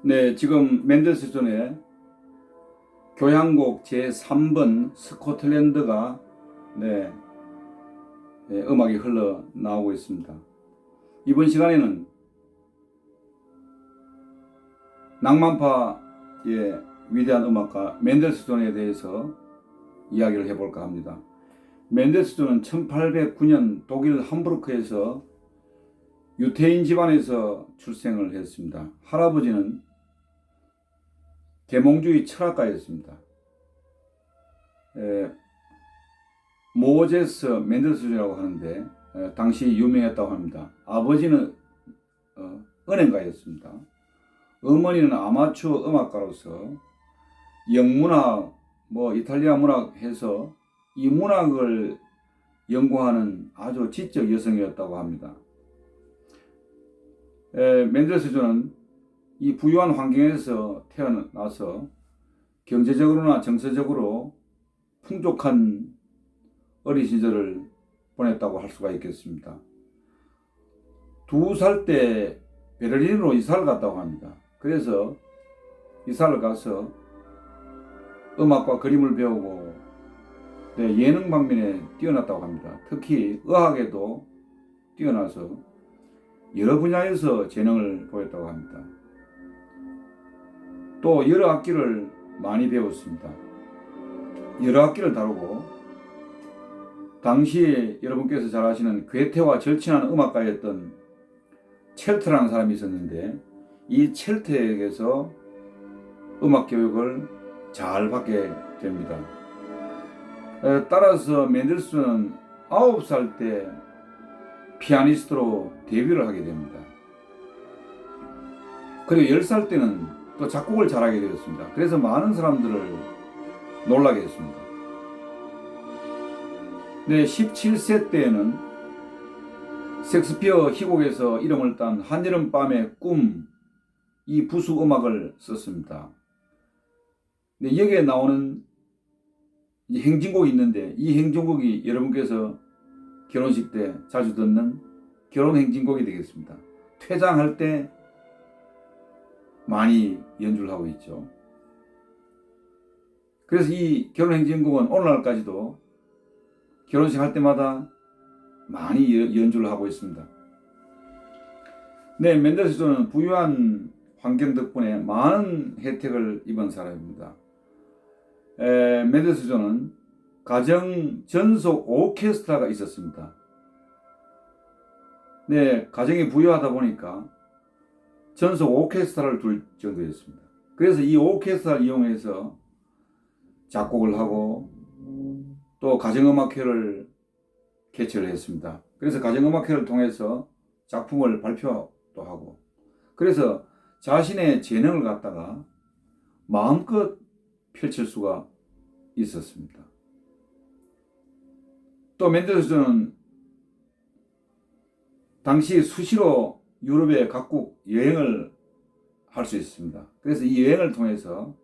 네, 지금 맨델스존의 교향곡 제3번 스코틀랜드가 음악이 흘러나오고 있습니다. 이번 시간에는 낭만파의 위대한 음악가 맨델스존에 대해서 이야기를 해볼까 합니다. 맨델스존은 1809년 독일 함부르크에서 유태인 집안에서 출생을 했습니다. 할아버지는 계몽주의 철학가였습니다. 모제스 맨델스존이라고 하는데 당시 유명했다고 합니다. 아버지는 은행가였습니다. 어머니는 아마추어 음악가로서 영문학, 이탈리아 문학 해서 이 문학을 연구하는 아주 지적 여성이었다고 합니다. 맨델스존은 이 부유한 환경에서 태어나서 경제적으로나 정서적으로 풍족한 어린 시절을 보냈다고 할 수가 있겠습니다. 2살 때 베를린으로 이사를 갔다고 합니다. 그래서 이사를 가서 음악과 그림을 배우고 예능 방면에 뛰어났다고 합니다. 특히 의학에도 뛰어나서 여러 분야에서 재능을 보였다고 합니다. 또 여러 악기를 많이 배웠습니다. 여러 악기를 다루고 당시에 여러분께서 잘 아시는 괴테와 절친한 음악가였던 첼트라는 사람이 있었는데 이 첼트에게서 음악 교육을 잘 받게 됩니다. 따라서 맨델스존은 9살 때 피아니스트로 데뷔를 하게 됩니다. 그리고 10살 때는 또 작곡을 잘하게 되었습니다. 그래서 많은 사람들을 놀라게 했습니다. 17세 때에는 섹스피어 희곡에서 이름을 딴 한여름밤의 꿈, 이 부수 음악을 썼습니다. 여기에 나오는 행진곡이 있는데 이 행진곡이 여러분께서 결혼식 때 자주 듣는 결혼 행진곡이 되겠습니다. 퇴장할 때 많이 연주를 하고 있죠. 그래서 이 결혼 행진곡은 오늘날까지도 결혼식 할 때마다 많이 연주를 하고 있습니다. 맨델스존은 부유한 환경 덕분에 많은 혜택을 입은 사람입니다. 맨델스존은 가정 전속 오케스트라가 있었습니다. 가정이 부유하다 보니까 전속 오케스트라를 둘 정도였습니다. 그래서 이 오케스트라를 이용해서 작곡을 하고 또 가정음악회를 개최를 했습니다. 그래서 가정음악회를 통해서 작품을 발표도 하고 그래서 자신의 재능을 갖다가 마음껏 펼칠 수가 있었습니다. 또 맨델스존은 당시 수시로 유럽의 각국 여행을 할 수 있습니다. 그래서 이 여행을 통해서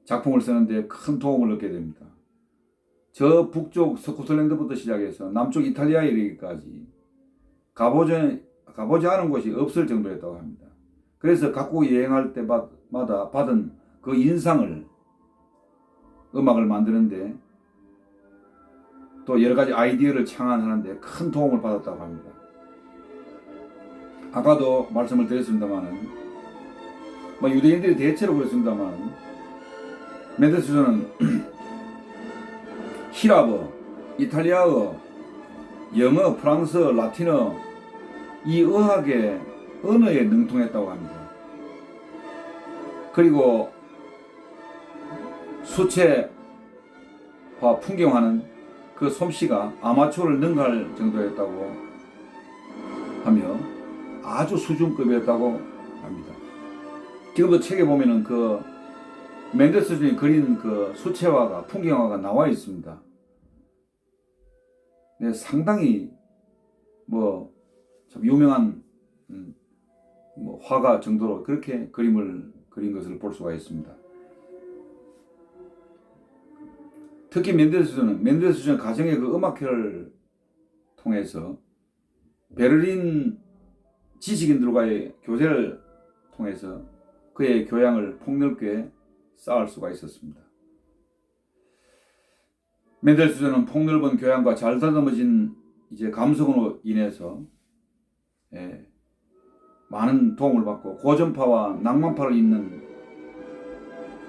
작품을 쓰는데 큰 도움을 얻게 됩니다. 저 북쪽 스코틀랜드부터 시작해서 남쪽 이탈리아에 이르기까지 가보지 않은 곳이 없을 정도였다고 합니다. 그래서 각국 여행할 때마다 받은 그 인상을 음악을 만드는데 또 여러 가지 아이디어를 창안하는데 큰 도움을 받았다고 합니다. 아까도 말씀을 드렸습니다만은 유대인들이 대체로 그랬습니다만 맨델스존은 히랍어, 이탈리아어, 영어, 프랑스어, 라틴어 이 의학의 언어에 능통했다고 합니다. 그리고 수채화 풍경하는 그 솜씨가 아마추어를 능가할 정도였다고 하며 아주 수준급이었다고 합니다. 지금도 책에 보면은 그 맨델스존이 그린 그 수채화가 풍경화가 나와 있습니다. 상당히 참 유명한 화가 정도로 그렇게 그림을 그린 것을 볼 수가 있습니다. 특히 맨델스존 가정의 그 음악회를 통해서 베를린 지식인들과의 교제를 통해서 그의 교양을 폭넓게 쌓을 수가 있었습니다. 멘델스존은 폭넓은 교양과 잘 다듬어진 감성으로 인해서 많은 도움을 받고 고전파와 낭만파를 잇는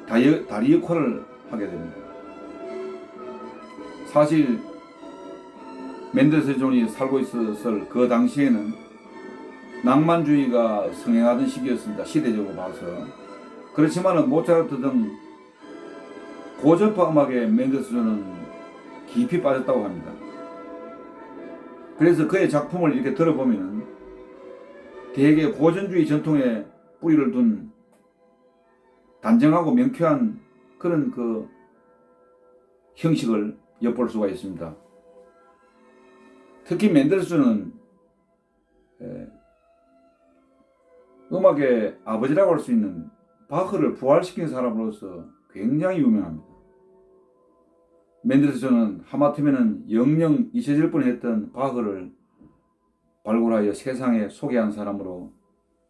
다리 역할을 하게 됩니다. 사실 멘델스존이 살고 있었을 그 당시에는 낭만주의가 성행하던 시기였습니다. 시대적으로 봐서. 그렇지만 모차르트 등 고전파 음악에 멘델스존은 깊이 빠졌다고 합니다. 그래서 그의 작품을 이렇게 들어보면 대개 고전주의 전통에 뿌리를 둔 단정하고 명쾌한 그런 그 형식을 엿볼 수가 있습니다. 특히 멘델스존은 음악의 아버지라고 할 수 있는 바흐를 부활시킨 사람으로서 굉장히 유명합니다. 멘델스존은 하마터면은 영영 잊혀질 뻔했던 바흐를 발굴하여 세상에 소개한 사람으로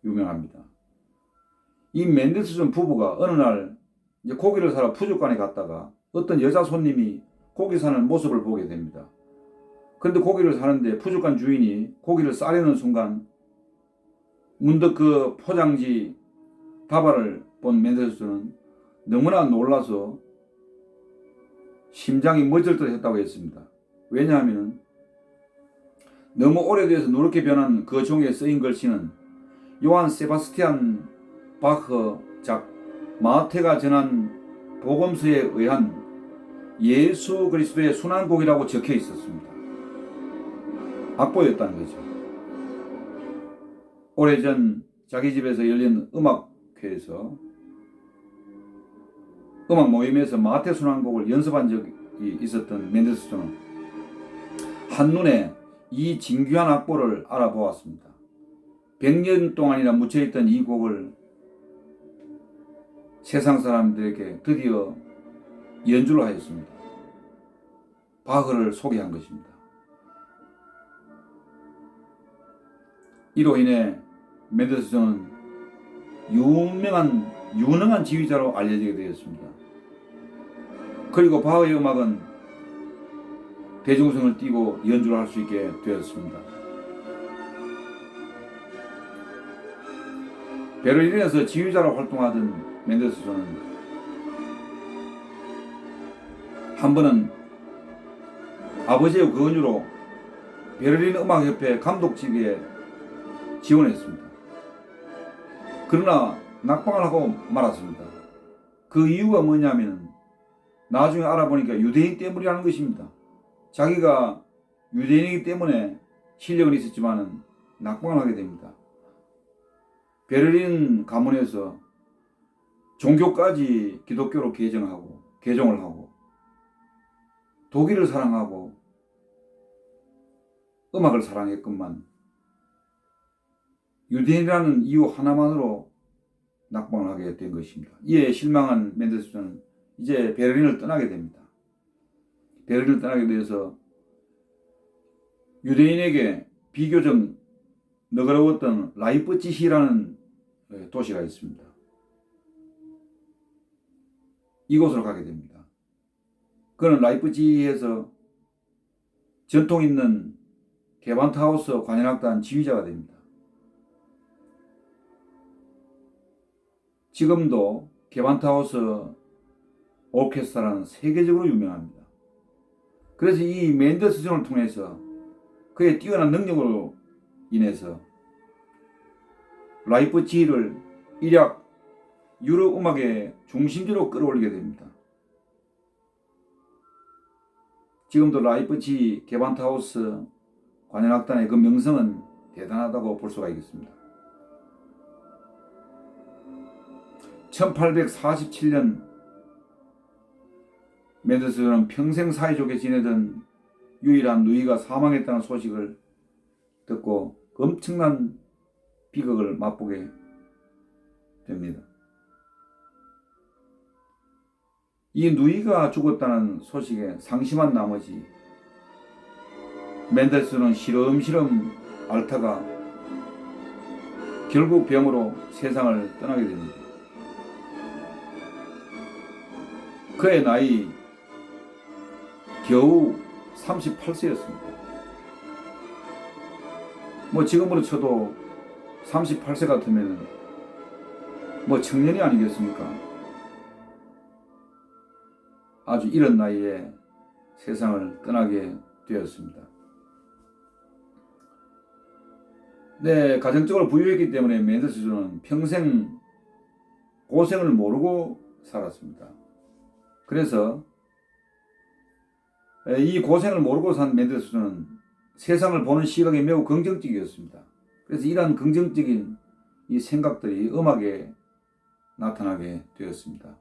유명합니다. 이 멘델스존 부부가 어느 날 고기를 사러 푸주간에 갔다가 어떤 여자 손님이 고기 사는 모습을 보게 됩니다. 그런데 고기를 사는데 푸주간 주인이 고기를 싸려는 순간 문득 그 포장지 다발을 본 멘델스존은 너무나 놀라서 심장이 멎을 듯 했다고 했습니다. 왜냐하면 너무 오래돼서 누렇게 변한 그 종이에 쓰인 글씨는 요한 세바스티안 바흐 작 마테가 전한 복음서에 의한 예수 그리스도의 순환곡이라고 적혀 있었습니다. 악보였다는 거죠. 오래전 자기 집에서 열린 음악회에서 음악 모임에서 마테 순환곡을 연습한 적이 있었던 멘델스존은 한눈에 이 진귀한 악보를 알아보았습니다. 100년 동안이나 묻혀있던 이 곡을 세상 사람들에게 드디어 연주를 하였습니다. 바흐를 소개한 것입니다. 이로 인해 멘델스존은 유능한 지휘자로 알려지게 되었습니다. 그리고 바흐의 음악은 대중성을 띠고 연주를 할 수 있게 되었습니다. 베를린에서 지휘자로 활동하던 멘델스존은 한 번은 아버지의 권유로 베를린 음악협회 감독직에 지원했습니다. 그러나 낙방을 하고 말았습니다. 그 이유가 뭐냐면 나중에 알아보니까 유대인 때문이라는 것입니다. 자기가 유대인이기 때문에 실력은 있었지만 낙방을 하게 됩니다. 베를린 가문에서 종교까지 기독교로 개종을 하고 독일을 사랑하고 음악을 사랑했건만 유대인이라는 이유 하나만으로 낙방을 하게 된 것입니다. 이에 실망한 멘델스존은 이제 베를린을 떠나게 됩니다. 베를린을 떠나게 되어서 유대인에게 비교적 너그러웠던 라이프치히라는 도시가 있습니다. 이곳으로 가게 됩니다. 그는 라이프치히에서 전통 있는 게반트하우스 관현악단 지휘자가 됩니다. 지금도 게반트하우스 오케스트라는 세계적으로 유명합니다. 그래서 이 멘델스존을 통해서 그의 뛰어난 능력으로 인해서 라이프치히를 일약 유럽 음악의 중심지로 끌어올리게 됩니다. 지금도 라이프치히 게반트하우스 관현악단의 그 명성은 대단하다고 볼 수가 있겠습니다. 1847년 멘델스존은 평생 사이좋게 지내던 유일한 누이가 사망했다는 소식을 듣고 엄청난 비극을 맛보게 됩니다. 이 누이가 죽었다는 소식에 상심한 나머지 멘델스존은 시름시름 앓다가 결국 병으로 세상을 떠나게 됩니다. 그의 나이 겨우 38세였습니다. 뭐 지금으로 쳐도 38세 같으면 뭐 청년이 아니겠습니까? 아주 이른 나이에 세상을 떠나게 되었습니다. 네, 가정적으로 부유했기 때문에 멘델스존은 평생 고생을 모르고 살았습니다. 그래서 이 고생을 모르고 산 멘델스존은 세상을 보는 시각이 매우 긍정적이었습니다. 그래서 이러한 긍정적인 이 생각들이 음악에 나타나게 되었습니다.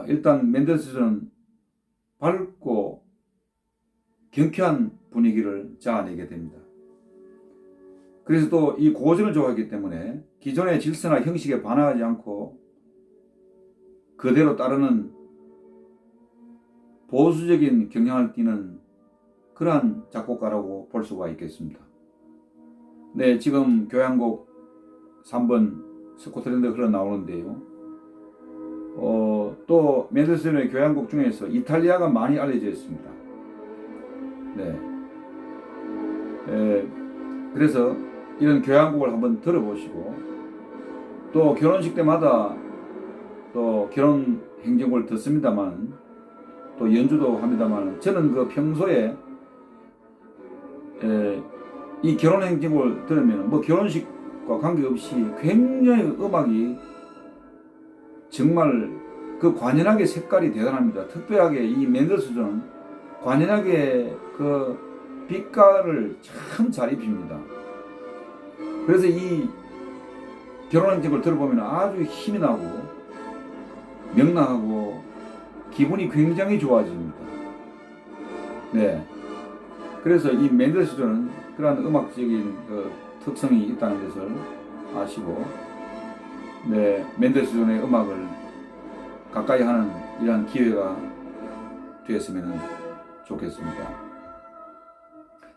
일단 멘델스존은 밝고 경쾌한 분위기를 자아내게 됩니다. 그래서 또 이 고전을 좋아하기 때문에 기존의 질서나 형식에 반항하지 않고 그대로 따르는 보수적인 경향을 띠는 그러한 작곡가라고 볼 수가 있겠습니다. 네, 지금 교향곡 3번 스코틀랜드 흘러나오는데요. 또 멘델스존의 교향곡 중에서 이탈리아가 많이 알려져 있습니다. 네. 그래서 이런 교향곡을 한번 들어보시고 또 결혼식 때마다 또 결혼 행진곡을 듣습니다만 또 연주도 합니다만 저는 그 평소에 이 결혼 행진곡을 들으면 뭐 결혼식과 관계없이 굉장히 음악이 정말 그 관현악의 색깔이 대단합니다. 특별하게 이 멘델스존은 관현악의 그 빛깔을 참 잘 입힙니다. 그래서 이 결혼행진곡을 들어보면 아주 힘이 나고 명랑하고 기분이 굉장히 좋아집니다. 네. 그래서 이 멘델스존은 그러한 음악적인 그 특성이 있다는 것을 아시고, 네, 멘델스존의 음악을 가까이 하는 이러한 기회가 되었으면 좋겠습니다.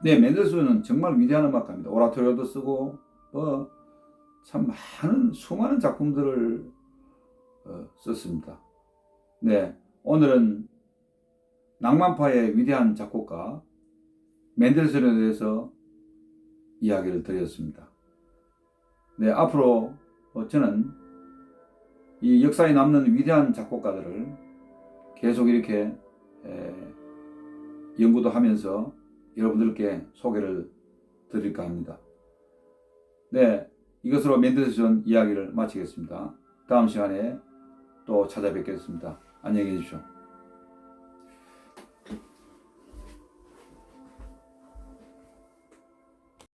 네, 멘델스존은 정말 위대한 음악가입니다. 오라토리오도 쓰고 참 많은 수많은 작품들을 썼습니다. 네, 오늘은 낭만파의 위대한 작곡가 멘델스존에 대해서 이야기를 드렸습니다. 네, 앞으로 저는 이 역사에 남는 위대한 작곡가들을 계속 이렇게 연구도 하면서 여러분들께 소개를 드릴까 합니다. 네, 이것으로 멘델스존 이야기를 마치겠습니다. 다음 시간에 또 찾아뵙겠습니다. 안녕히 계십시오.